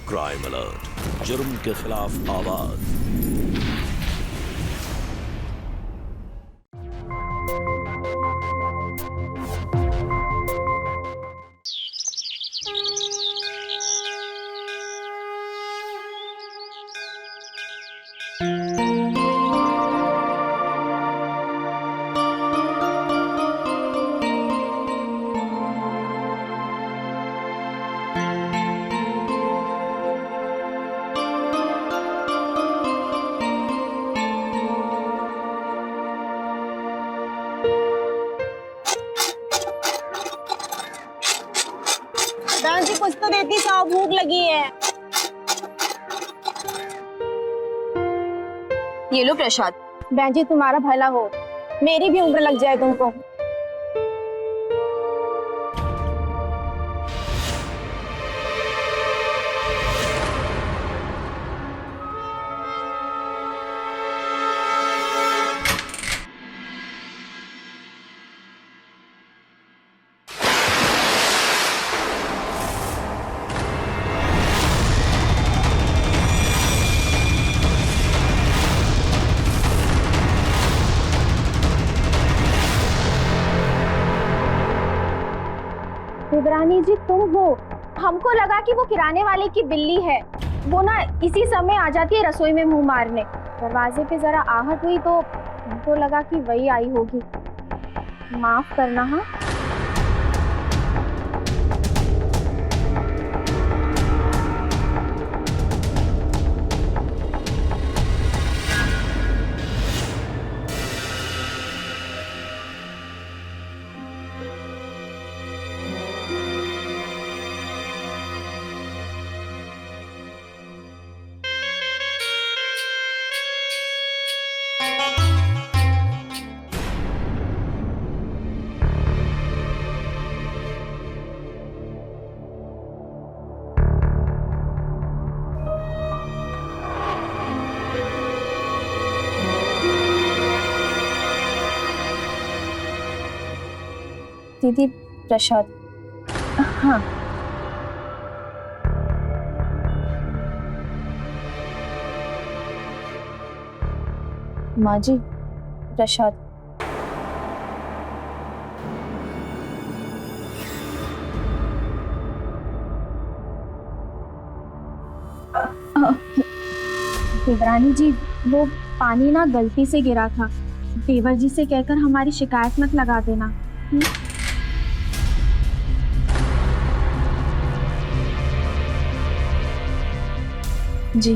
Crime alert, जुर्म के खिलाफ आवाज। बहन जी कुछ तो देती जाओ, भूख लगी है। ये लो प्रसाद। बहन जी तुम्हारा भला हो, मेरी भी उम्र लग जाए तुमको। देवरानी जी तुम हो? हमको लगा कि वो किराने वाले की बिल्ली है, वो ना इसी समय आ जाती है रसोई में मुंह मारने। दरवाजे पे जरा आहट हुई तो हमको लगा कि वही आई होगी। माफ करना। हाँ दीदी प्रसाद। हाँ माँ जी प्रसाद। देवरानी जी वो पानी ना गलती से गिरा था, देवर जी से कहकर हमारी शिकायत मत लगा देना। जी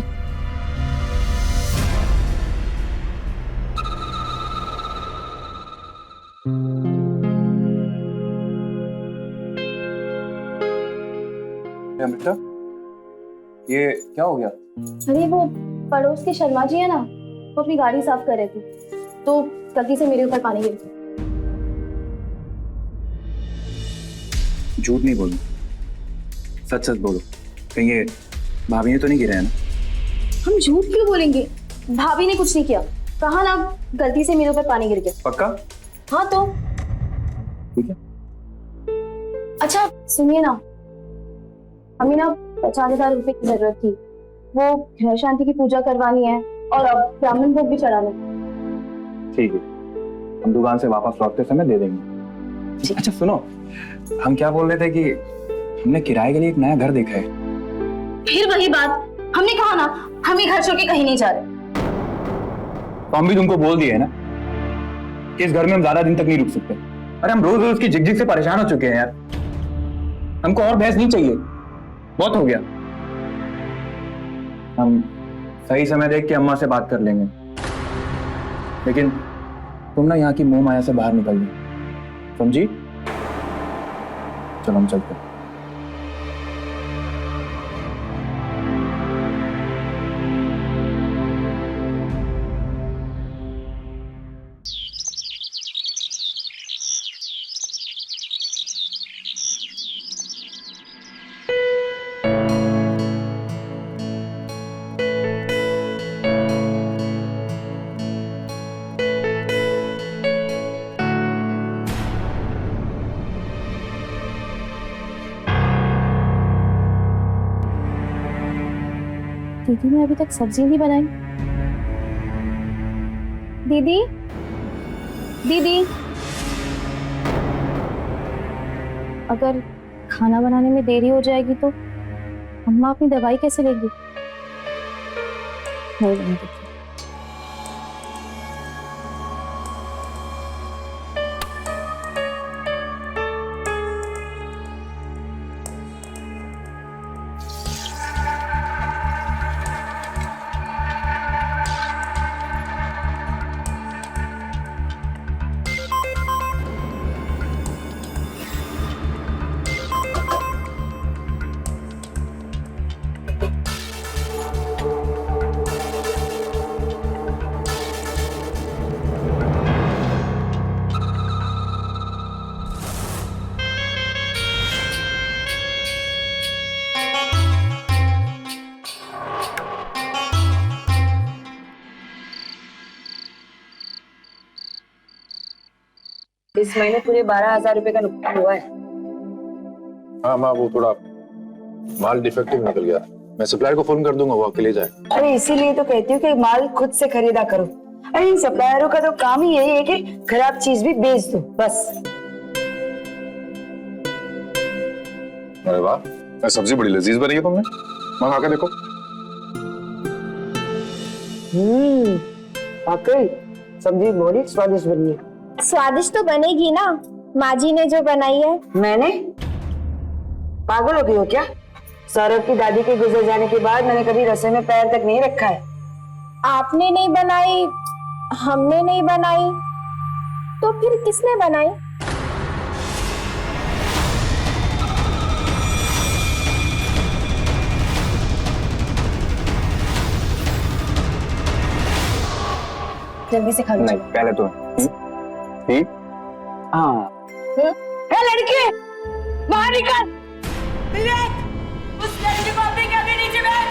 बेटा ये क्या हो गया? अरे वो पड़ोस के शर्मा जी है ना, वो अपनी गाड़ी साफ कर रहे थे तो गलती से मेरे ऊपर पानी गिर गया। झूठ नहीं बोलो, सच सच बोलो। कहीं ये भाभी ने तो नहीं गिरा है ना? हम झूठ क्यों बोलेंगे, भाभी ने कुछ नहीं किया, कहा ना गलती से मेरे ऊपर पानी गिर गया। पक्का? हाँ तो ठीक है। अच्छा सुनिए ना, हमें ना 50,000 रुपए की जरूरत थी, वो ग्रह शांति की पूजा करवानी है और अब ब्राह्मण भोग भी चढ़ाना। ठीक है, हम दुकान से वापस लौटते समय दे देंगे। अच्छा सुनो, हम क्या बोल रहे थे कि हमने किराए के लिए एक नया घर देखा है। फिर वही बात, हमने कहा ना हम ये घर छोड़ के कहीं नहीं जा रहे। तो हम भी तुमको बोल दिए है ना कि इस घर में हम ज्यादा दिन तक नहीं रुक सकते। अरे हम रोज रोज उसकी झिकझिक से परेशान हो चुके हैं यार, हमको और बहस नहीं चाहिए, बहुत हो गया। हम सही समय देख के अम्मा से बात कर लेंगे, लेकिन तुम ना यहाँ की मोह माया से बाहर निकल जाओ, समझी? चलो हम चलते हैं। दीदी ने अभी तक सब्जी नहीं बनाई। दीदी, दीदी, अगर खाना बनाने में देरी हो जाएगी तो अम्मा अपनी दवाई कैसे लेगी? नहीं बना देती। इस महीने पूरे 12,000 रुपए का नुकसान हुआ है। हाँ माँ, वो थोड़ा माल डिफेक्टिव निकल गया। मैं सप्लायर को फोन कर दूंगा, वो आके ले जाए। अरे इसीलिए तो कहती हूँ कि माल खुद से खरीदा करो। अरे इन सप्लायरों का तो काम ही यही है कि खराब चीज भी बेच दो बस। अरे वाह, सब्जी बड़ी लजीज बनी है तुमने। माँ खा के देखो। वाकई सब्जी बड़ी स्वादिष्ट बनी है। स्वादिष्ट तो बनेगी ना, माँ जी ने जो बनाई है। मैंने? पागल हो गई हो क्या? सौरभ की दादी के गुजर जाने के बाद मैंने कभी रसोई में पैर तक नहीं रखा है। आपने नहीं बनाई, हमने नहीं बनाई, तो फिर किसने बनाई? जल्दी से खा लो। नहीं, पहले तो ठीक। हाँ लड़के बाहर निकल। उस लड़के को अपने आगे नीचे बैठ।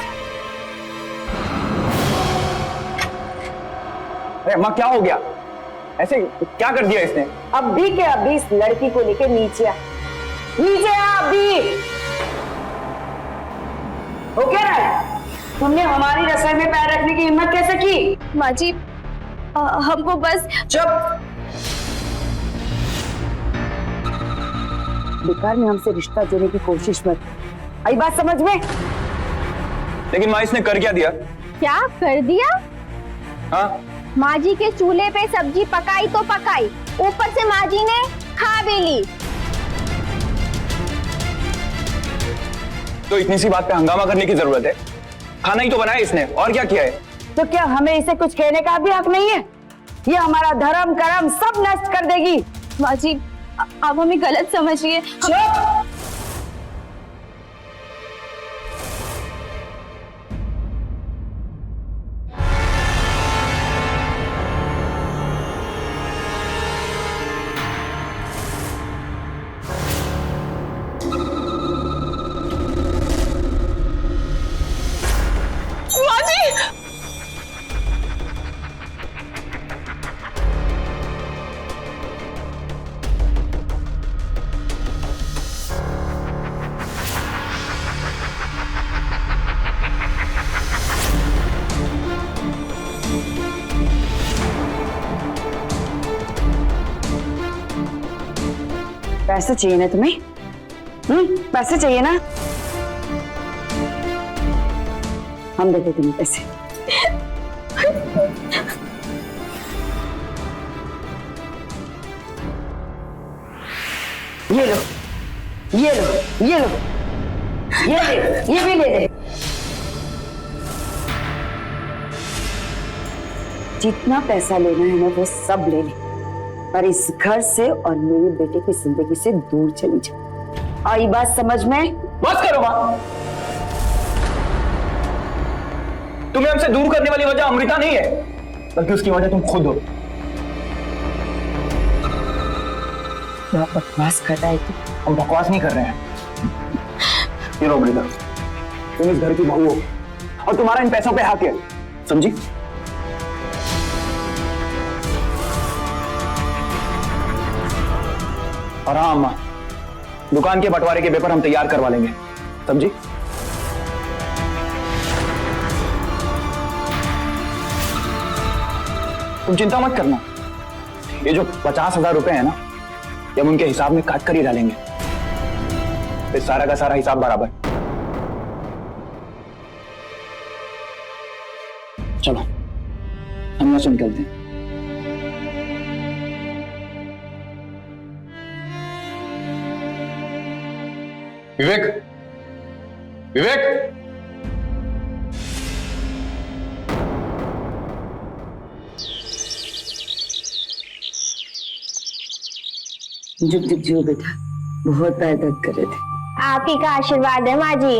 अरे अम्मा, क्या हो गया? ऐसे क्या कर दिया इसने? अभी के अभी इस लड़की को लेके नीचे आ। नीचे आ अभी। हो क्या रहा है? तुमने हमारी रसोई में पैर रखने की हिम्मत कैसे की? माँ जी, हमको बस। चुप। बेकार में हमसे रिश्ता जोड़ने की कोशिश मत। आई बात समझ में? लेकिन माँ, इसने कर क्या दिया? क्या कर दिया? हाँ, माँ जी के चूल्हे पे सब्जी पकाई तो पकाई, ऊपर से माँ जी ने खा भी ली। तो इतनी सी बात पे हंगामा करने की जरूरत है? खाना ही तो बनाया इसने, और क्या किया है? तो क्या हमें इसे कुछ कहने का भी हक नहीं है? ये हमारा धर्म कर्म सब नष्ट कर देगी। माँ जी, आप हमें गलत समझिए। चुप। पैसे चाहिए ना तुम्हें? पैसे चाहिए ना? हम देते तुम्हें पैसे। ये लो, ये लो, ये लो, ये ले, ये भी ले ले। जितना पैसा लेना है ना वो सब ले ले, पर इस घर से और मेरे बेटे की जिंदगी से दूर चली जा। आई बात समझ में? बस करो माँ। तुम्हें हमसे दूर करने वाली वजह अमृता नहीं है, बल्कि उसकी वजह तुम खुद हो। क्या बकवास कर रहा है तू? हम बकवास नहीं कर रहे हैं। ये लो अमृता, तुम इस घर की बहू हो और तुम्हारा इन पैसों पे हक है, समझी? और हाँ अम्मा, दुकान के बंटवारे के पेपर हम तैयार करवा लेंगे, समझी? तुम चिंता मत करना, ये जो 50,000 रुपए है ना, ये हम उनके हिसाब में काट कर ही डालेंगे, फिर सारा का सारा हिसाब बराबर। चलो हम यहाँ से निकलते हैं। विवेक, विवेक, जुग जुग जियो बेटा, बहुत पैर दर्द कर रहे थे। आप ही का आशीर्वाद है माँ जी।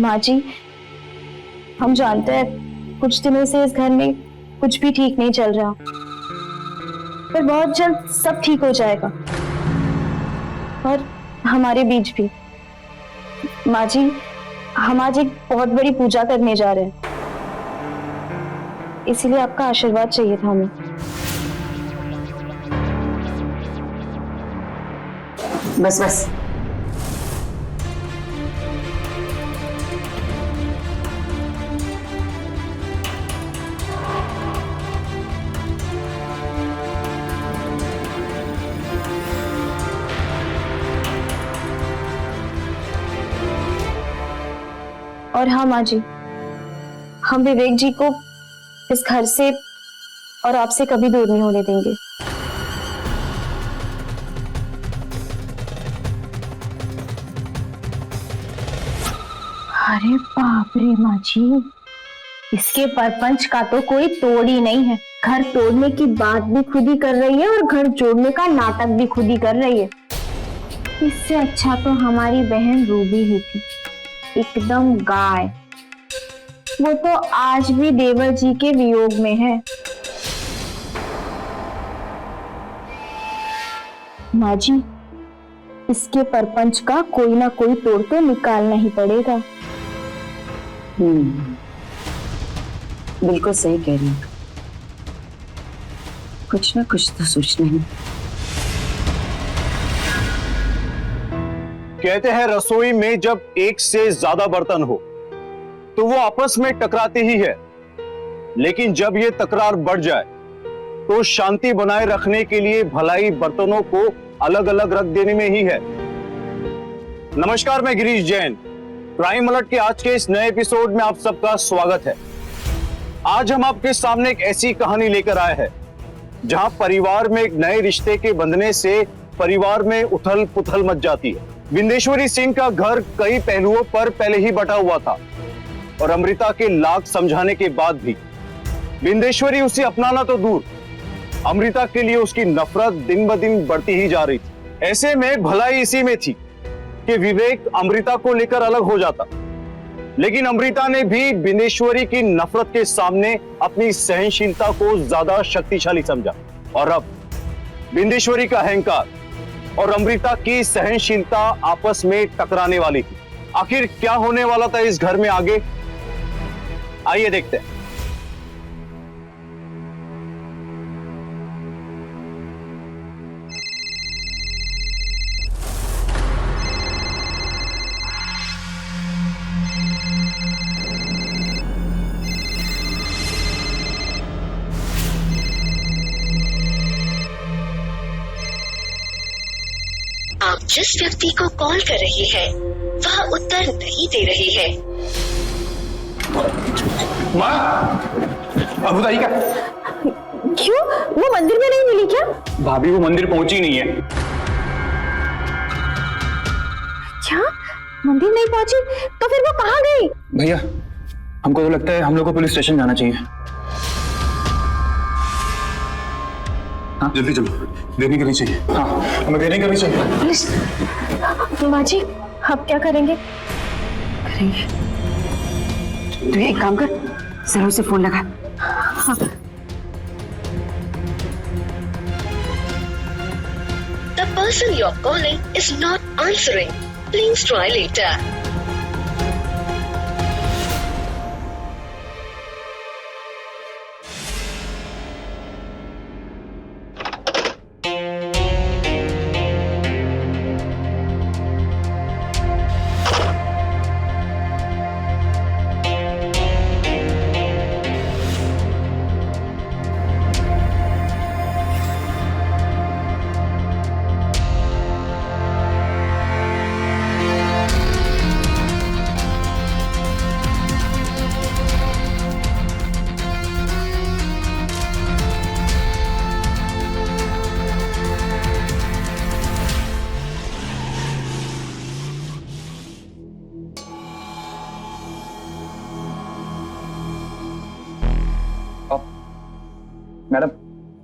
माँ जी, हम जानते हैं कुछ दिनों से इस घर में कुछ भी ठीक नहीं चल रहा, पर बहुत जल्द सब ठीक हो जाएगा, और हमारे बीच भी। माँ जी, हम आज एक बहुत बड़ी पूजा करने जा रहे हैं, इसीलिए आपका आशीर्वाद चाहिए था हमें। बस बस, और हाँ माँ जी, हम विवेक जी को इस घर से और आपसे कभी दूर नहीं होने देंगे। अरे बाप रे माँ जी, इसके परपंच का तो कोई तोड़ ही नहीं है। घर तोड़ने की बात भी खुद ही कर रही है और घर जोड़ने का नाटक भी खुद ही कर रही है। इससे अच्छा तो हमारी बहन रूबी ही थी, एकदम गाय। वो तो आज भी देवर जी के वियोग में है। माँ जी, इसके परपंच का कोई ना कोई तोड़ तो निकालना ही पड़ेगा। बिल्कुल सही कह रही हूँ, कुछ ना कुछ तो सोचना ही। कहते हैं रसोई में जब एक से ज्यादा बर्तन हो तो वो आपस में टकराते ही है, लेकिन जब ये तकरार बढ़ जाए तो शांति बनाए रखने के लिए भलाई बर्तनों को अलग अलग रख देने में ही है। नमस्कार, मैं गिरीश जैन। क्राइम अलर्ट के आज के इस नए एपिसोड में आप सबका स्वागत है। आज हम आपके सामने एक ऐसी कहानी लेकर आए हैं जहां परिवार में एक नए रिश्ते के बंधने से परिवार में उथल पुथल मच जाती है। विंदेश्वरी सिंह का घर कई पहलुओं पर पहले ही बटा हुआ था और अमृता के लाख समझाने के बाद भी विंदेश्वरी उसे अपनाना तो दूर, अमृता के लिए उसकी नफरत दिन ब दिन बढ़ती ही जा रही थी। ऐसे में भलाई इसी में थी कि विवेक अमृता को लेकर अलग हो जाता, लेकिन अमृता ने भी विंदेश्वरी की नफरत के सामने अपनी सहनशीलता को ज्यादा शक्तिशाली समझा, और अब विंदेश्वरी का अहंकार और अमृता की सहनशीलता आपस में टकराने वाली थी। आखिर क्या होने वाला था इस घर में आगे, आइए देखते हैं। आप जिस व्यक्ति को कॉल कर रही हैं, वह उत्तर नहीं दे रही है। माँ, अब बताइए क्या? क्यों? वो मंदिर में नहीं मिली क्या? भाभी वो मंदिर पहुंची नहीं है। क्या? मंदिर नहीं पहुंची? तो फिर वो कहाँ गई? भैया, हमको तो लगता है हम लोग को पुलिस स्टेशन जाना चाहिए। हाँ जल्दी चलो, देरी करनी चाहिए। हाँ, हमें देरी करनी चाहिए। पुलिस? माँ जी, अब क्या करेंगे? करेंगे तो एक काम कर, सरों से फोन लगा। हाँ। The person you're calling is not answering. Please try later.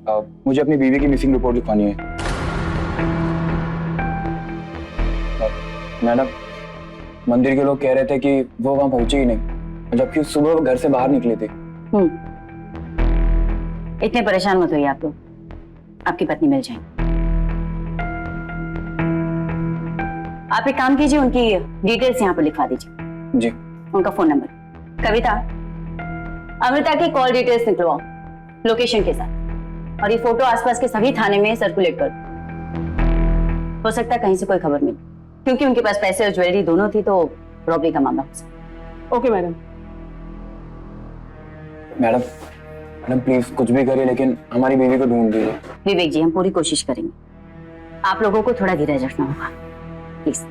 मुझे अपनी बीवी की मिसिंग रिपोर्ट लिखवानी है। मैडम, मंदिर के लोग कह रहे थे कि वो वहां पहुंचे ही नहीं, जबकि सुबह वो घर से बाहर निकले थे। इतने परेशान मत होइए आप लोग, आपकी पत्नी मिल जाएगी। आप एक काम कीजिए, उनकी डिटेल्स यहाँ पर लिखवा दीजिए। जी। उनका फोन नंबर, कविता, अमृता की कॉल डिटेल्स निकलवाओ लोकेशन के साथ, और ये फोटो आसपास के सभी थाने में सर्कुलेट कर दो। हो सकता है कहीं से कोई खबर मिले, क्योंकि उनके पास पैसे और ज्वेलरी दोनों थी, तो रॉबरी का मामला हो सकता। Okay madam. मैडम प्लीज कुछ भी करिए, लेकिन हमारी बीवी को ढूंढ दीजिए। विवेक जी, हम पूरी कोशिश करेंगे। आप लोगों को थोड़ा धीरज रखना होगा, प्लीज।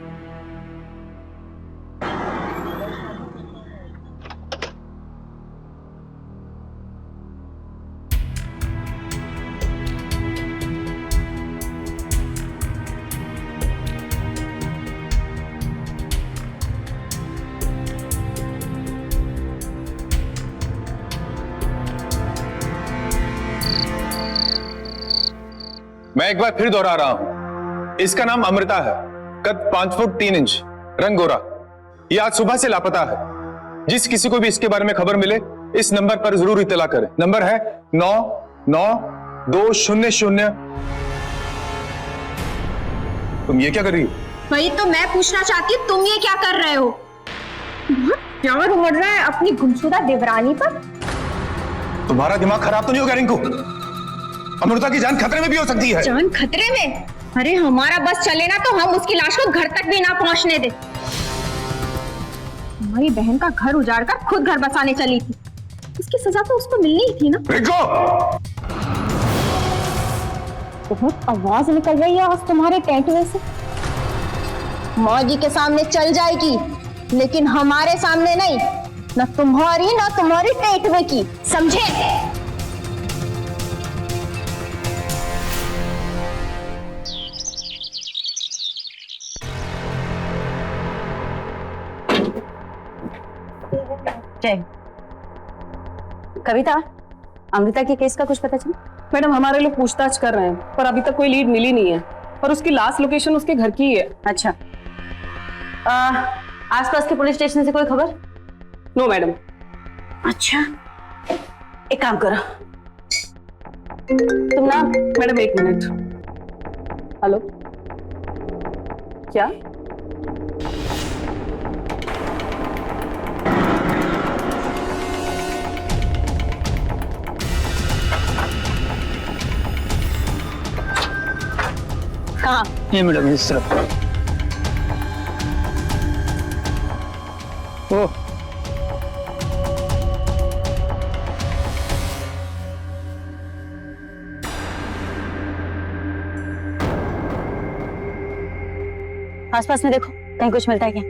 मैं एक बार फिर दोहरा रहा हूं, इसका नाम अमृता है, कद 5 फुट 3 इंच, रंग गोरा। ये आज सुबह से लापता है। जिस किसी को भी इसके बारे में खबर मिले, इस नंबर पर जरूर इत्तला करें। नंबर है 999200। तुम ये क्या कर रही हो? वही तो मैं पूछना चाहती हूँ, तुम ये क्या कर रहे हो? बहुत प्यार उमड़ रहा है अपनी गुमशुदा देवरानी पर। तुम्हारा दिमाग खराब तो नहीं हो गया रिंकू? अमृता की जान खतरे में भी हो सकती है। जान खतरे में? अरे हमारा बस चले ना तो हम उसकी लाश को घर तक भी ना पहुंचने दे। हमारी बहन का घर उजाड़कर खुद घर बसाने चली थी, इसकी सजा तो उसको मिलनी ही थी ना। रिंकू! बहुत आवाज निकल रही है आज तुम्हारे टेंटवे से। माँ जी के सामने चल जाएगी, लेकिन हमारे सामने नहीं। न तुम्हारी न तुम्हारी टेंटवे की, समझे? कविता, अमृता के केस का कुछ पता चला? मैडम, हमारे लोग पूछताछ कर रहे हैं, पर अभी तक कोई लीड मिली नहीं है, और उसकी लास्ट लोकेशन उसके घर की ही है। अच्छा, आसपास के पुलिस स्टेशन से कोई खबर? No madam. अच्छा, एक काम करो, तुम ना। मैडम एक मिनट। हेलो, क्या? कहाँ? ये मैडम इस तरफ। ओह, आसपास में देखो, कहीं कुछ मिलता है क्या?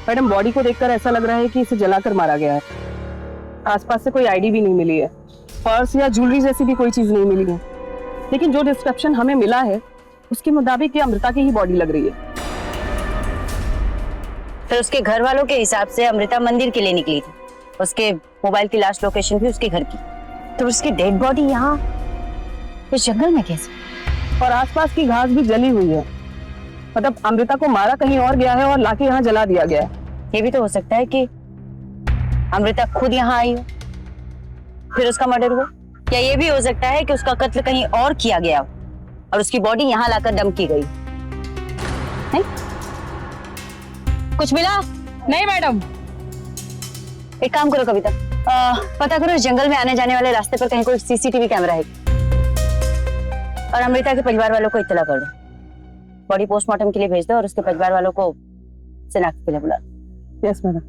मैडम, बॉडी को देखकर ऐसा लग रहा है कि इसे जलाकर मारा गया है। आसपास से कोई आईडी भी नहीं मिली है, पर्स या ज्वेलरी जैसी भी कोई चीज नहीं मिली है, लेकिन जो डिस्क्रिप्शन हमें मिला है उसके मुताबिक ये अमृता की ही बॉडी लग रही है। फिर उसके घर वालों के हिसाब से अमृता मंदिर के लिए निकली थी, उसके मोबाइल की लास्ट लोकेशन भी उसके घर की, तो उसकी डेड बॉडी यहाँ इस जंगल में कैसे? और आसपास की घास भी जली हुई है, मतलब अमृता को मारा कहीं और गया है और लाके यहाँ जला दिया गया है। ये भी तो हो सकता है कि अमृता खुद यहाँ आई हो, फिर उसका मर्डर हुआ, या ये भी हो सकता है कि उसका कत्ल कहीं और किया गया हो और उसकी बॉडी यहाँ लाकर डंप की गई। नहीं? कुछ मिला? नहीं मैडम। एक काम करो कविता, पता करो इस जंगल में आने जाने वाले रास्ते पर कहीं कोई सीसीटीवी कैमरा है, और अमृता के परिवार वालों को इत्तला कर दो। बॉडी पोस्टमार्टम के लिए भेज दो और उसके परिवार वालों को शिनाख्त के लिए बुला दो। Yes madam.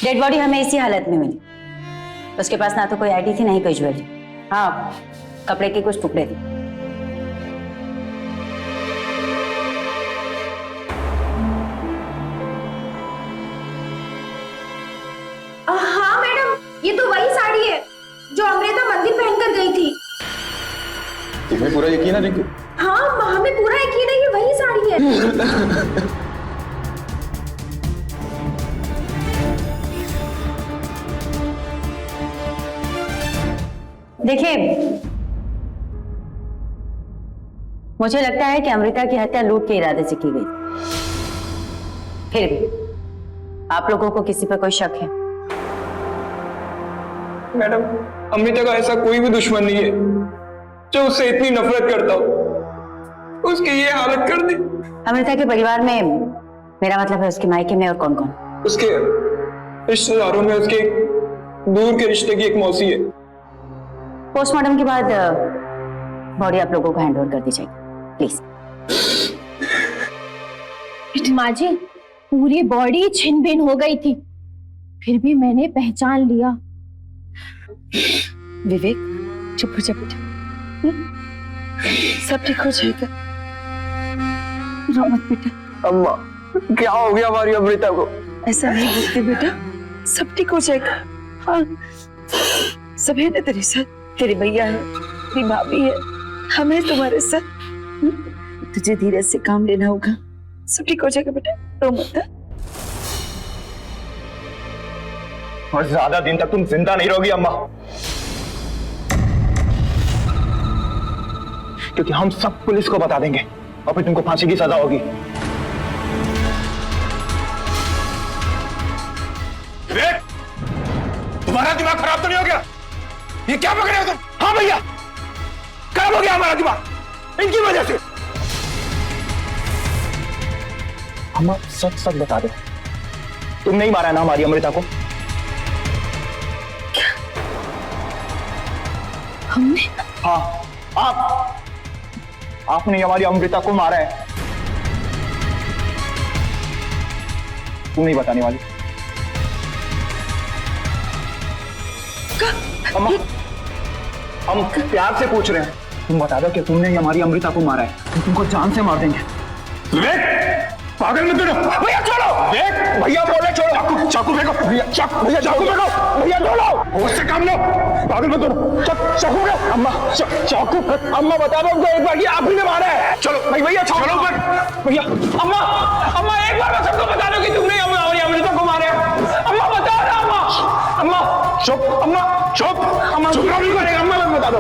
डेड बॉडी हमें इसी हालत में मिली। उसके पास ना तो कोई आईडी थी, ना ही कोई ज्वेलरी। हाँ, कपड़े के कुछ टुकड़े थे। हाँ मैडम, ये तो वही साड़ी है जो अमृता मंदिर पहनकर गई थी। तुम्हें पूरा यकीन है रिंकू? हाँ, हमें पूरा यकीन है, ये वही साड़ी है। देखिए, मुझे लगता है कि अमृता की हत्या लूट के इरादे से की गई। फिर भी आप लोगों को किसी पर कोई शक है? मैडम, अमृता का ऐसा कोई भी दुश्मन नहीं है जो उससे इतनी नफरत करता हो। उसकी ये हालत कर दी। अमृता के परिवार में, मेरा मतलब है उसके मायके में और कौन कौन? उसके रिश्तेदारों में उसके दूर के रिश्ते की एक मौसी है। पोस्टमार्टम के बाद बॉडी आप लोगों को हैंड ओवर कर दी जाएगी, प्लीज। माँ जी, पूरी बॉडी छिन भिन हो गई थी, फिर भी मैंने पहचान लिया। विवेक, चुप हो जा बेटा, सब ठीक हो जाएगा। रो मत बेटा। अम्मा, क्या हो गया हमारी अमृता को? ऐसा नहीं बोलते बेटा, सब ठीक हो जाएगा। हाँ, सब है ना तेरे साथ। तेरे भैया है, तेरी भाभी है, हम हैं तुम्हारे साथ। तुझे धीरे से काम लेना होगा, सब ठीक हो जाएगा बेटा, रो मत। और ज्यादा दिन तक तुम जिंदा नहीं रहोगी अम्मा, क्योंकि हम सब पुलिस को बता देंगे और फिर तुमको फांसी की सजा होगी। विवेक, तुम्हारा दिमाग खराब तो नहीं हो गया? ये क्या पकड़े हो तुम? हाँ भैया, खराब हो गया हमारा दिमाग इनकी वजह से। अम्मा, सच सच बता दो, तुम नहीं मारा ना हमारी अमृता को? हमने? हाँ, आपने हमारी अमृता को मारा है। तुम नहीं बताने वाली? अम्मा, हम प्यार से पूछ रहे हैं, तुम बता दो कि तुमने ही हमारी अमृता को मारा है, हम तुमको जान से मार देंगे। विवेक, पागल मत करो। भैया छोड़ो, भैया बोले छोड़ो। चाकू फेंको भैया, भैया चाकू फेंको भैया, छोड़ो, होश से काम लो, पागल मत करो। चाकू फेंको अम्मा, चाकू। अम्मा बता दो हमको एक बार कि आप ही ने मारा है। चलो भैया छोड़ो मत भैया। अम्मा, अम्मा एक बार बस हमको बता दो कि तुमने हमारी अमृता को मारा है। अम्मा बताओ ना अम्मा। अम्मा चुप, अम्मा चुप, अम्मा चुप नहीं करेगा। अम्मा बस बता दो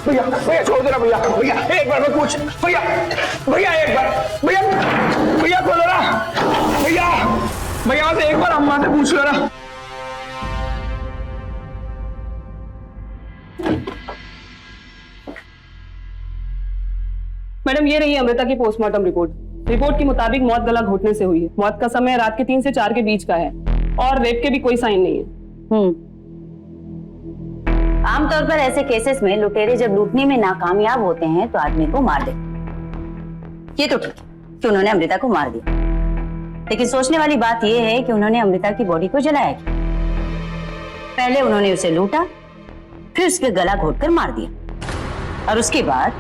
भैया, भैया छोड़ देना भैया, भैया एक बार मैं पूछ, भैया भैया एक बार, भैया भैया बोलो ना भैया, भैया से एक बार अम्मा से पूछ लो ना। मैडम, ये रही अमृता की पोस्टमार्टम रिपोर्ट। रिपोर्ट के मुताबिक मौत गला घोटने से हुई है। मौत का समय रात के 3 से 4 के बीच का है और रेप के भी कोई साइन नहीं है। आमतौर पर ऐसे केसेस में लुटेरे जब लूटने में नाकामयाब होते हैं तो आदमी को मार देते। ये तो ठीक है कि उन्होंने अमृता को मार दिया, लेकिन सोचने वाली बात यह है कि उन्होंने अमृता की बॉडी को जलाया क्यों? पहले उन्होंने उसे लूटा, फिर उसके गला घोटकर मार दिया, और उसके बाद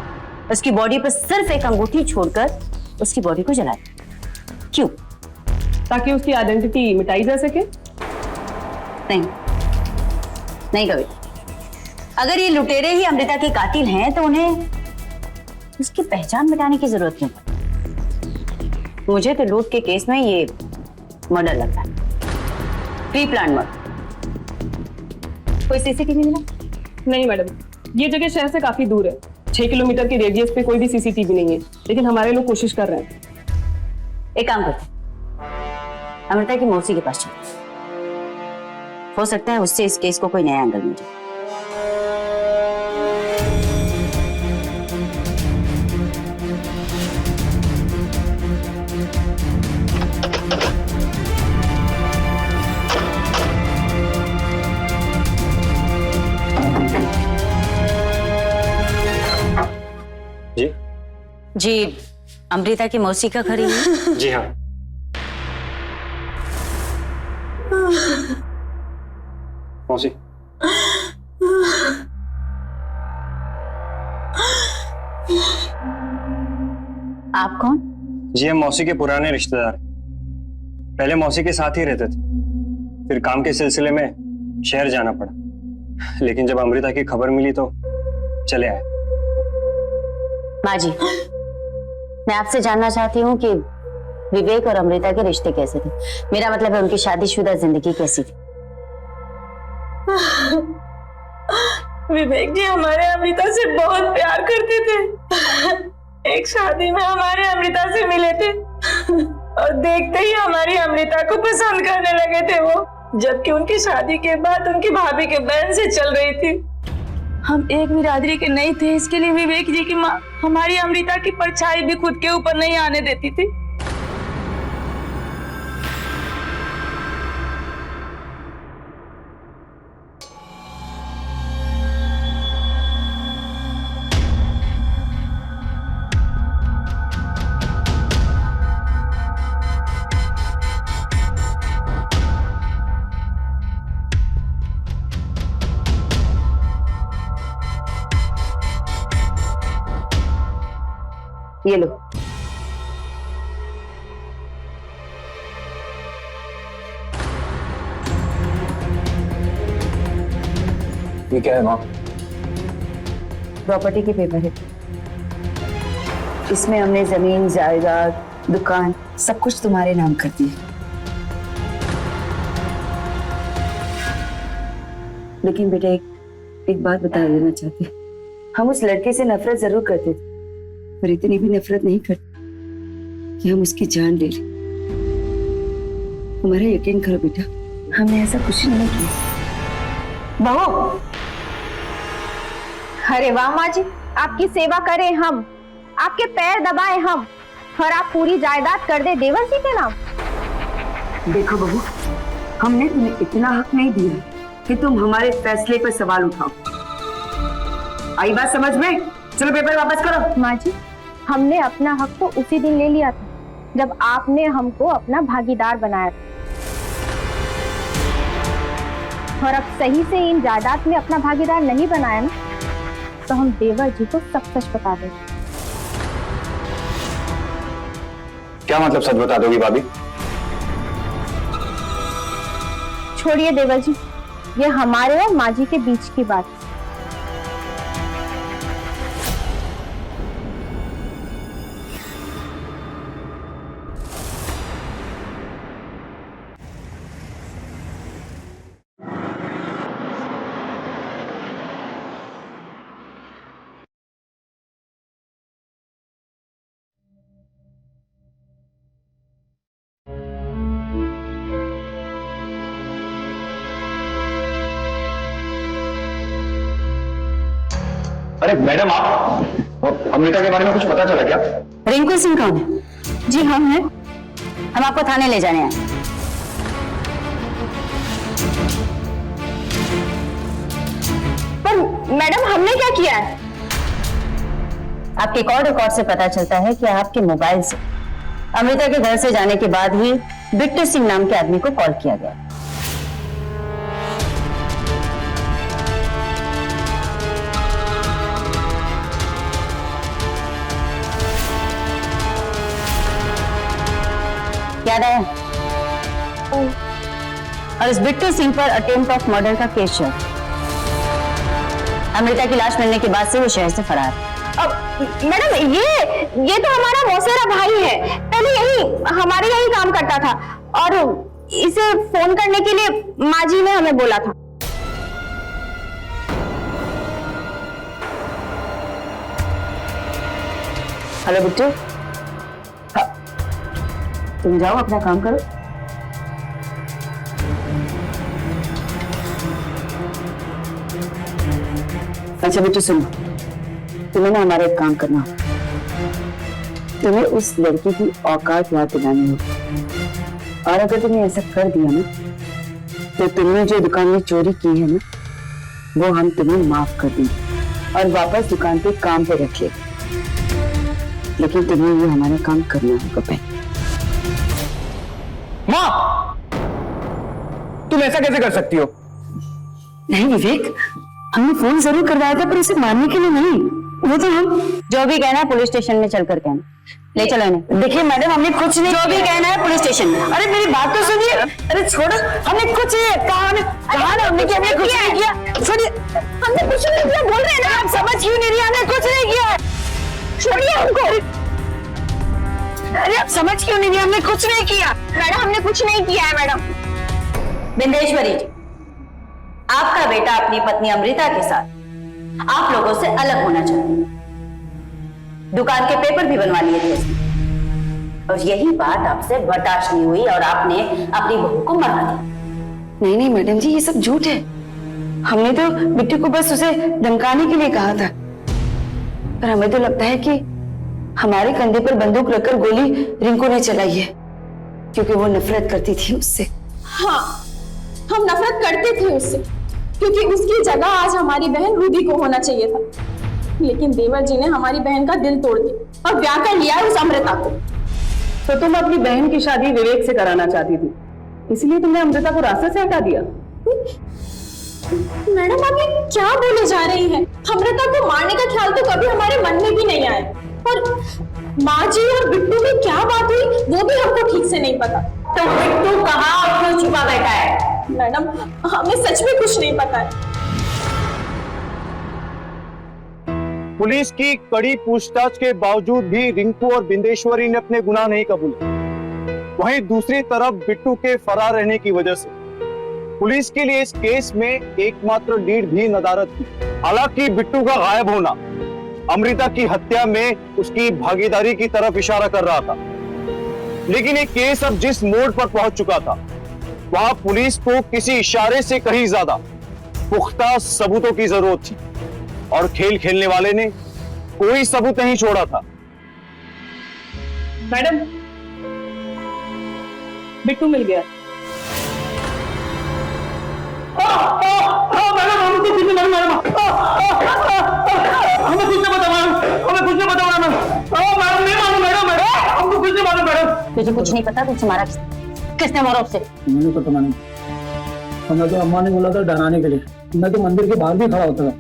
उसकी बॉडी पर सिर्फ एक अंगूठी छोड़कर उसकी बॉडी को जलाया। क्यों? ताकि उसकी आइडेंटिटी मिटाई जा सके। नहीं कभी। अगर ये लुटेरे ही अमृता के कातिल हैं तो उन्हें उसकी पहचान मिटाने की जरूरत क्यों पड़ी? मुझे तो लूट के केस में ये मर्डर लगता है, प्री प्लान मर्डर। कोई सीसीटीवी मिला? नहीं मैडम, ये जगह शहर से काफी दूर है। 6 किलोमीटर के रेडियस पे कोई भी सीसीटीवी नहीं है, लेकिन हमारे लोग कोशिश कर रहे हैं। एक काम करते हैं, अमृता की मौसी के पास चलते, हो सकता है उससे इस केस को कोई नया एंगल मिल जाए। जी, अमृता की मौसी का घर ही है? जी हाँ। मौसी, आप कौन? जी हम मौसी के पुराने रिश्तेदार हैं। पहले मौसी के साथ ही रहते थे, फिर काम के सिलसिले में शहर जाना पड़ा, लेकिन जब अमृता की खबर मिली तो चले आए। माँ जी, मैं आपसे जानना चाहती हूँ कि विवेक और अमृता के रिश्ते कैसे थे। मेरा मतलब है उनकी शादीशुदा जिंदगी कैसी थी। विवेक जी हमारे अमृता से बहुत प्यार करते थे। एक शादी में हमारे अमृता से मिले थे और देखते ही हमारी अमृता को पसंद करने लगे थे वो, जबकि उनकी शादी के बाद उनकी भाभी के बहन से चल रही थी। हम एक बिरादरी के नहीं थे, इसके लिए विवेक जी की माँ हमारी अमृता की परछाई भी खुद के ऊपर नहीं आने देती थी। ये लो। ये क्या है माँ? प्रॉपर्टी के पेपर है। इसमें हमने जमीन, जायदाद, दुकान सब कुछ तुम्हारे नाम कर दिया। लेकिन बेटा एक बात बता देना चाहते, हम उस लड़के से नफरत जरूर करते थे, पर इतनी भी नफरत नहीं करते कि हम उसकी जान ले लें। हमारा यकीन करो बेटा, हमने ऐसा कुछ नहीं किया। बहू, अरे वाह माँ जी, आपकी सेवा करें हम, आपके पैर दबाएं हम, और आप पूरी जायदाद कर दे देवर जी के नाम। देखो बहू, हमने तुम्हें इतना हक नहीं दिया कि तुम हमारे फैसले पर सवाल उठाओ। आई बात समझ में? चलो पेपर वापस करो। माँ जी, हमने अपना हक तो उसी दिन ले लिया था जब आपने हमको अपना भागीदार बनाया था, और अब सही से इन जायदाद में अपना भागीदार नहीं बनाया ना, तो हम देवर जी को सब सच बता देंगे। क्या मतलब सच बता दोगी भाभी? छोड़िए देवर जी, ये हमारे और माँ जी के बीच की बात। अरे मैडम, आप अमृता के बारे में कुछ पता चला क्या? रिंकू सिंह कौन है? जी हम हैं, हम आपको थाने ले जाने आए। पर मैडम, हमने क्या किया है? आपके कॉल रिकॉर्ड से पता चलता है कि आपके मोबाइल से अमृता के घर से जाने के बाद ही बिट्टू सिंह नाम के आदमी को कॉल किया गया। याद आया? और इस बिट्टू सिंह पर अटेम्प्ट ऑफ मर्डर का केस चल। अमृता की लाश मिलने के बाद से वो शहर से फरार। अब मैडम, ये तो हमारा मौसेरा भाई है, पहले हमारे यही काम करता था, और इसे फोन करने के लिए माँ जी ने हमें बोला था। हेलो बिट्टू, तुम जाओ अपना काम करो। अच्छा बेटू सुनो, तुम्हें ना हमारा एक काम करना होगा। तुम्हें उस लड़की की औकात याद दिलानी होगी, और अगर तुमने ऐसा कर दिया ना, तो तुमने जो दुकान में चोरी की है ना, वो हम तुम्हें माफ कर देंगे और वापस दुकान पे काम पे रख लेंगे। लेकिन तुम्हें ये हमारा काम करना होगा पहले। माँ, तुम ऐसा कैसे कर सकती हो? नहीं विवेक, हमने फोन जरूर करवाया था पर उसे मारने के लिए नहीं। वो तो हम जो भी कहना है पुलिस स्टेशन में चलकर कहना। ले चलो इन्हें। देखिए मैडम, हमने कुछ नहीं, जो भी कहना है पुलिस स्टेशन में। अरे मेरी बात तो सुनिए। अरे छोड़ो, हमने कुछ कहा ना हमने कि हमने कुछ नहीं किया। छोड़िए, हमने कुछ नहीं किया बोल रहे हैं ना, आप समझ क्यों नहीं रही? हमने कुछ नहीं किया, छोड़िए हमको। अरे आप समझ क्यों नहीं रही? हमने कुछ नहीं किया मैडम, हमने कुछ नहीं किया है मैडम। बिंदेश्वरी जी, आपका बेटा अपनी पत्नी अमृता के साथ आप लोगों से अलग होना चाहते हैं। दुकान के पेपर भी बनवा लिए थे उसने, और यही बात आपसे बर्दाश्त नहीं हुई और आपने अपनी बहू को मरवा दिया। नहीं नहीं मैडम जी, ये सब झूठ है। हमने तो बिट्टू को बस उसे धमकाने के लिए कहा था, पर हमें तो लगता है कि हमारे कंधे पर बंदूक रखकर गोली रिंकू ने चलाई है, क्योंकि वो नफरत करती थी उससे। हाँ, हम नफरत करते थे उससे, क्योंकि उसकी जगह आज हमारी बहन रूबी को होना चाहिए था। लेकिन देवर जी ने हमारी बहन का दिल तोड़ दिया और ब्याह कर लिया उस अमृता को। तो तुम अपनी बहन की शादी विवेक से कराना चाहती थी, इसलिए तुमने अमृता को रास्ते से हटा दिया। मैडम, आप ये क्या बोले जा रही हैं? अमृता को मारने का ख्याल तो कभी हमारे मन में भी नहीं आया। और माँ जी और बिट्टू में क्या बात हुई वो भी हमको ठीक से नहीं पता। तो बिट्टू कहाँ और क्यों छुपा बैठा है? मैडम, हमें सच में कुछ नहीं पता है। पुलिस की कड़ी पूछताछ के बावजूद भी रिंकू और बिंदेश्वरी ने अपने गुनाह नहीं कबूले। वहीं दूसरी तरफ बिट्टू के फरार रहने की वजह से पुलिस के लिए इस केस में एकमात्र लीड भी नदारद थी। हालांकि बिट्टू का गायब होना अमृता की हत्या में उसकी भागीदारी की तरफ इशारा कर रहा था, लेकिन ये केस अब जिस मोड़ पर पहुंच चुका था वहां पुलिस को किसी इशारे से कहीं ज्यादा पुख्ता सबूतों की जरूरत थी, और खेल खेलने वाले ने कोई सबूत नहीं छोड़ा था। मैडम, बिट्टू मिल गया। तुझे कुछ नहीं पता, तुझसे मारा किसने? मारा उससे? मुझे पता नहीं। हमें तो अम्मा ने बोला था डराने के लिए। मैं तो मंदिर के बाहर भी खड़ा होता था,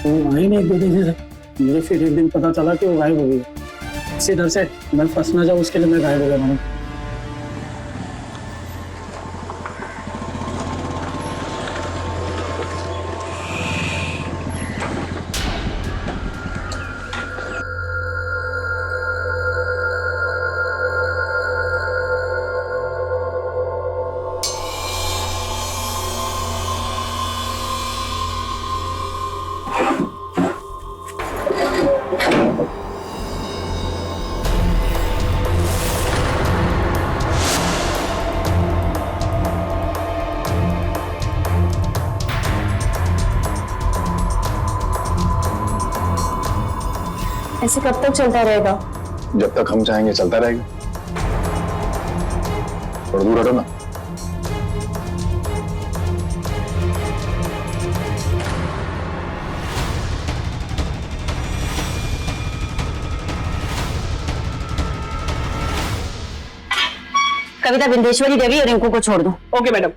तो वहीं ने एक दो दिन से मुझे फिर एक दिन पता चला कि वो गायब हो गई। इसी डर से मैं फंस ना जाऊँ उसके लिए मैं गायब हो गया। मैंने ऐसे कब तक चलता रहेगा? जब तक हम चाहेंगे चलता रहेगा। थोड़ा दूर हटो ना। कविता, बिंदेश्वरी देवी और रिंकू को छोड़ दो। Okay madam.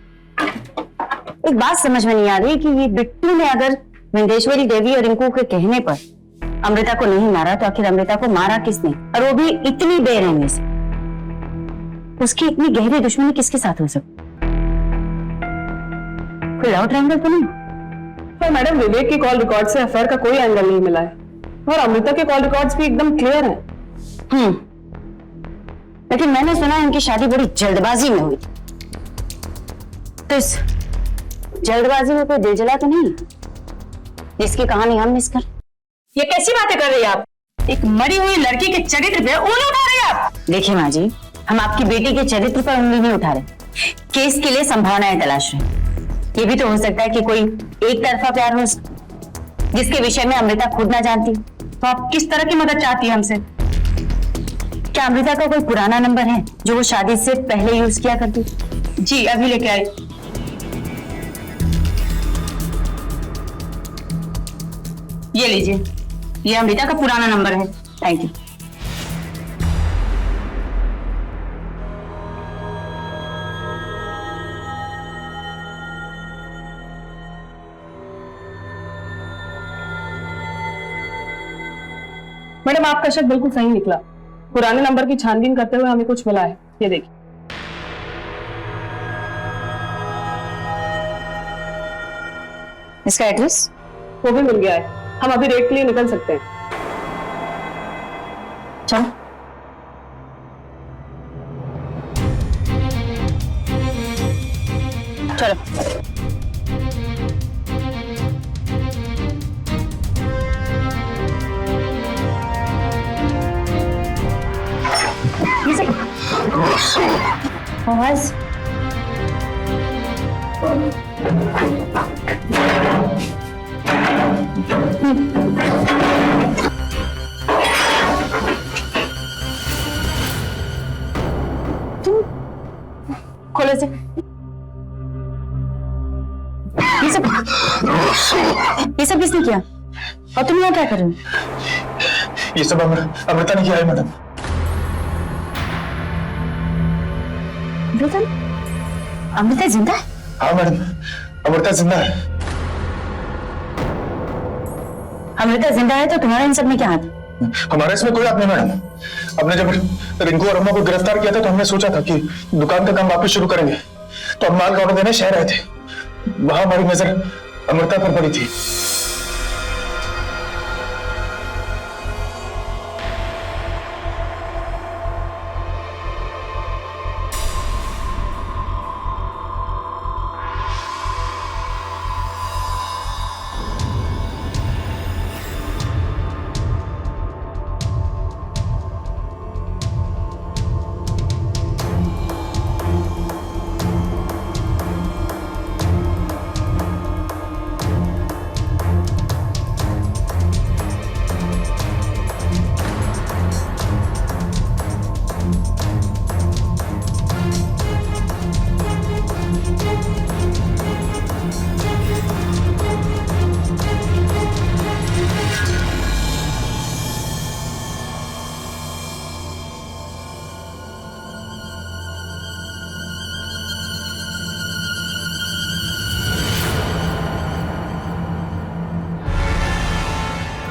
एक बात समझ में नहीं आ रही कि ये बिट्टू ने अगर बिंदेश्वरी देवी और रिंकू के कहने पर अमृता को नहीं मारा, तो आखिर अमृता को मारा किसने, और वो भी इतनी बेरहमी से? उसकी इतनी गहरी दुश्मनी किसके साथ हो सकती? कोई लव ट्रायंगल तो नहीं? पर मैडम, विवेक की कॉल रिकॉर्ड से अफेयर का कोई एंगल नहीं मिला है, और अमृता के कॉल रिकॉर्ड्स भी एकदम क्लियर हैं। लेकिन मैंने सुना है इनकी शादी बड़ी जल्दबाजी में हुई। तो इस जल्दबाजी में कोई दिल जला तो नहीं जिसकी कहानी हम मिस कर? ये कैसी बातें कर रही हैं आप? एक मरी हुई लड़की के चरित्र पे उंगली उठा रही हैं आप। देखिए माँ जी, हम आपकी बेटी के चरित्र पर उंगली नहीं उठा रहे, केस के लिए संभावनाएं तलाश रहे। ये भी तो हो सकता है कि कोई एक तरफा प्यार हो जिसके विषय में अमृता खुद ना जानती। तो आप किस तरह की मदद चाहती है हमसे? क्या अमृता का कोई पुराना नंबर है जो वो शादी से पहले यूज किया करती? जी, अभी लेके आई। ये लीजिए, ये अमृता का पुराना नंबर है। Thank you. मैडम आपका शक बिल्कुल सही निकला। पुराने नंबर की छानबीन करते हुए हमें कुछ मिला है, ये देखिए। इसका एड्रेस वो भी मिल गया है, हम अभी रेड के लिए निकल सकते हैं। चलो। चलो। आवाज खोलो से। ये सब किसने किया और तुम यहाँ क्या कर रहे हो? ये सब अमृता ने किया है मैडम। अमृता जिंदा है? हाँ मैडम, अमृता जिंदा है। अमृता जिंदा है तो तुम्हारा इन सब में क्या हाथ है? हमारे इसमें कोई हाथ नहीं मैडम। हमने जब रिंकू और अम्मा को गिरफ्तार किया था तो हमने सोचा था कि दुकान का काम वापस शुरू करेंगे, तो हम माल का ऑर्डर देने शहर आए थे। वहां हमारी नजर अमृता पर पड़ी थी।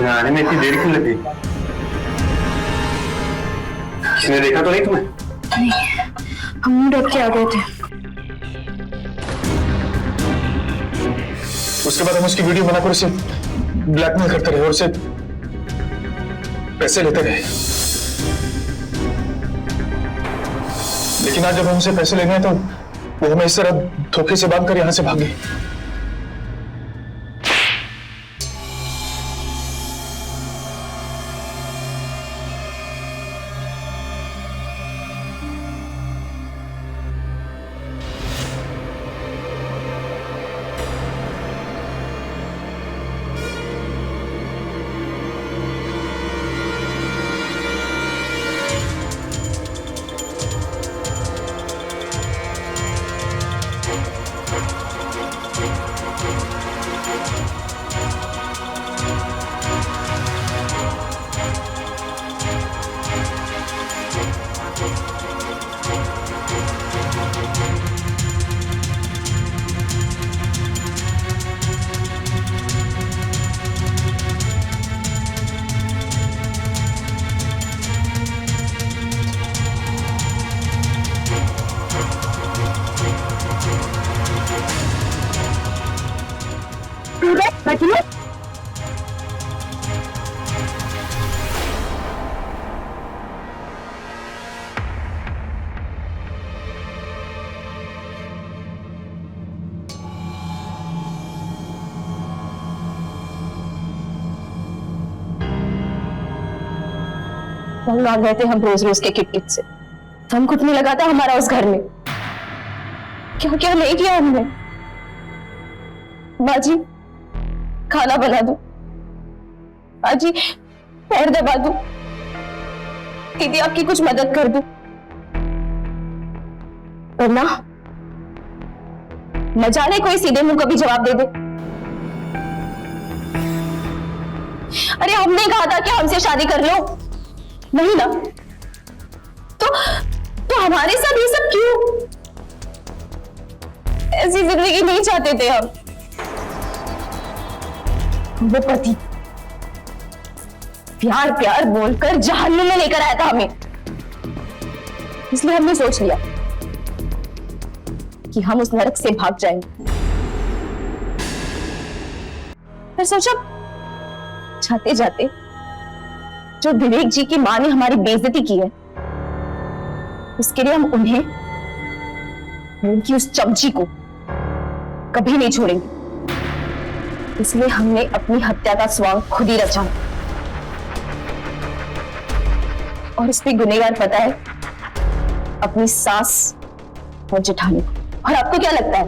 आने में इतनी देर क्यों लगी? किसने देखा तो नहीं तुम्हें? नहीं, हम डर के आ गए थे। उसके बाद हम उसकी वीडियो बनाकर उसे ब्लैकमेल करते रहे और उसे पैसे लेते रहे। लेकिन आज जब हम उसे पैसे ले गए तो वो हमें इस तरह धोखे से बांध कर यहां से भाग गई। भाग गए थे हम रोज रोज के किट से। हम कुछ नहीं लगा था हमारा उस घर में। क्या क्या नहीं किया हमने। बाजी खाना बना दो, बाजी पैर दबा दो, दीदी आपकी कुछ मदद कर दो, वरना न जाने कोई सीधे मुंह कभी जवाब दे दे। अरे हमने कहा था कि हमसे शादी कर लो, नहीं ना? तो हमारे साथ ये सब क्यों? ऐसी जिंदगी नहीं चाहते थे हम। वो पति प्यार प्यार बोलकर जहन्नुम में लेकर आया था हमें। इसलिए हमने सोच लिया कि हम उस नरक से भाग जाएंगे। फिर सोचा जाते जाते जो विवेक जी की मां ने हमारी बेइज्जती की है, उसके लिए हम उन्हें, उनकी उस चमची को कभी नहीं छोड़ेंगे। इसलिए हमने अपनी हत्या का स्वांग खुद ही रचा। और इसमें गुनहगार पता है अपनी सास और जेठानी को। और आपको क्या लगता है,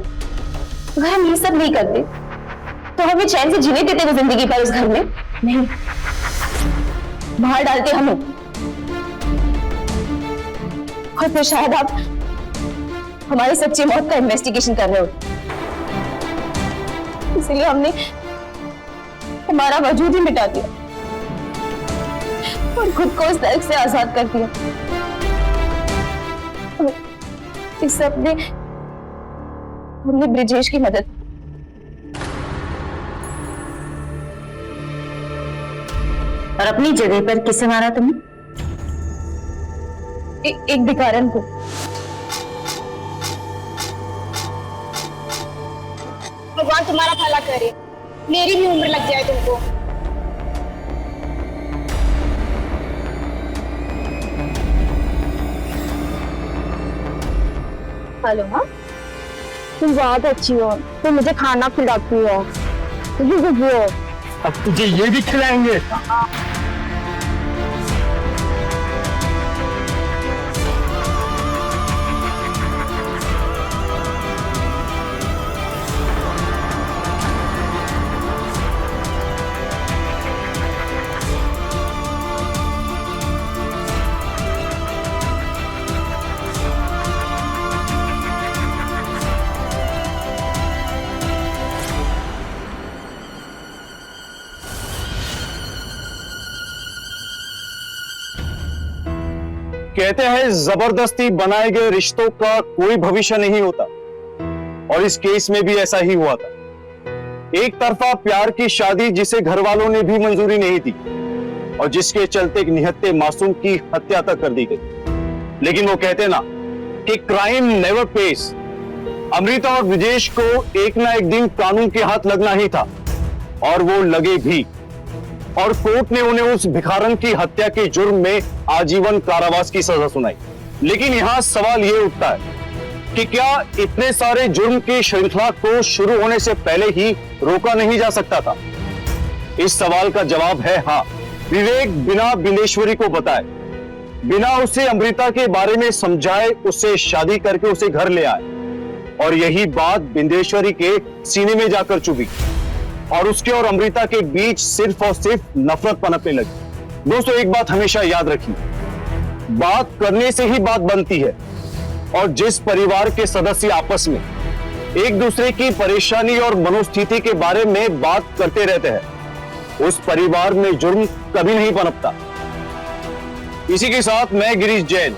अगर हम ये सब नहीं करते तो हमें चैन से जीने देते वो जिंदगी पर उस घर में? नहीं, बाहर डालते हमें। और फिर शायद आप हमारी सच्ची मौत का इन्वेस्टिगेशन कर रहे हो। इसलिए हमने हमारा वजूद ही मिटा दिया और खुद को उस नरक से आजाद कर दिया। इस सब ने हमने ब्रिजेश की मदद। और अपनी जगह पर किसे मारा तुमने? एक भिखारन को। भगवान तुम्हारा भला करे, मेरी भी उम्र लग जाए तुमको। हेलो। हाँ, तुम बहुत अच्छी हो, तुम मुझे खाना खिलाती हो। अब तुझे ये भी खिलाएंगे। कहते हैं जबरदस्ती बनाए गए रिश्तों का कोई भविष्य नहीं होता, और इस केस में भी ऐसा ही हुआ था। एक तरफा प्यार की शादी जिसे घर वालों ने भी मंजूरी नहीं दी और जिसके चलते एक निहत्थे मासूम की हत्या तक कर दी गई। लेकिन वो कहते ना कि क्राइम नेवर पेस। अमृता और ब्रिजेश को एक ना एक दिन कानून के हाथ लगना ही था, और वो लगे भी। और कोर्ट ने उन्हें उस भिखारन की हत्या के जुर्म में आजीवन कारावास की सजा सुनाई। लेकिन यहां सवाल यह उठता है कि क्या इतने सारे जुर्म की श्रृंखला को शुरू होने से पहले ही रोका नहीं जा सकता था? इस सवाल का जवाब है हाँ। विवेक बिना बिंदेश्वरी को बताए, बिना उसे अमृता के बारे में समझाए, उससे शादी करके उसे घर ले आए, और यही बात बिंदेश्वरी के सीने में जाकर चुभी और उसके और अमृता के बीच सिर्फ और सिर्फ नफरत पनपने लगी। दोस्तों, एक बात हमेशा याद रखिए, बात करने से ही बात बनती है, और जिस परिवार के सदस्य आपस में एक दूसरे की परेशानी और मनोस्थिति के बारे में बात करते रहते हैं, उस परिवार में जुर्म कभी नहीं पनपता। इसी के साथ मैं गिरीश जैन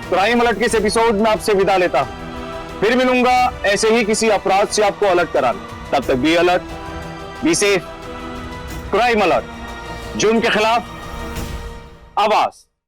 क्राइम अलर्ट के इस एपिसोड में आपसे विदा लेता हूं। फिर मिलूंगा ऐसे ही किसी अपराध से आपको अलर्ट कराने। तब तक be alert, be safe. Crime alert, जुर्म के खिलाफ आवाज।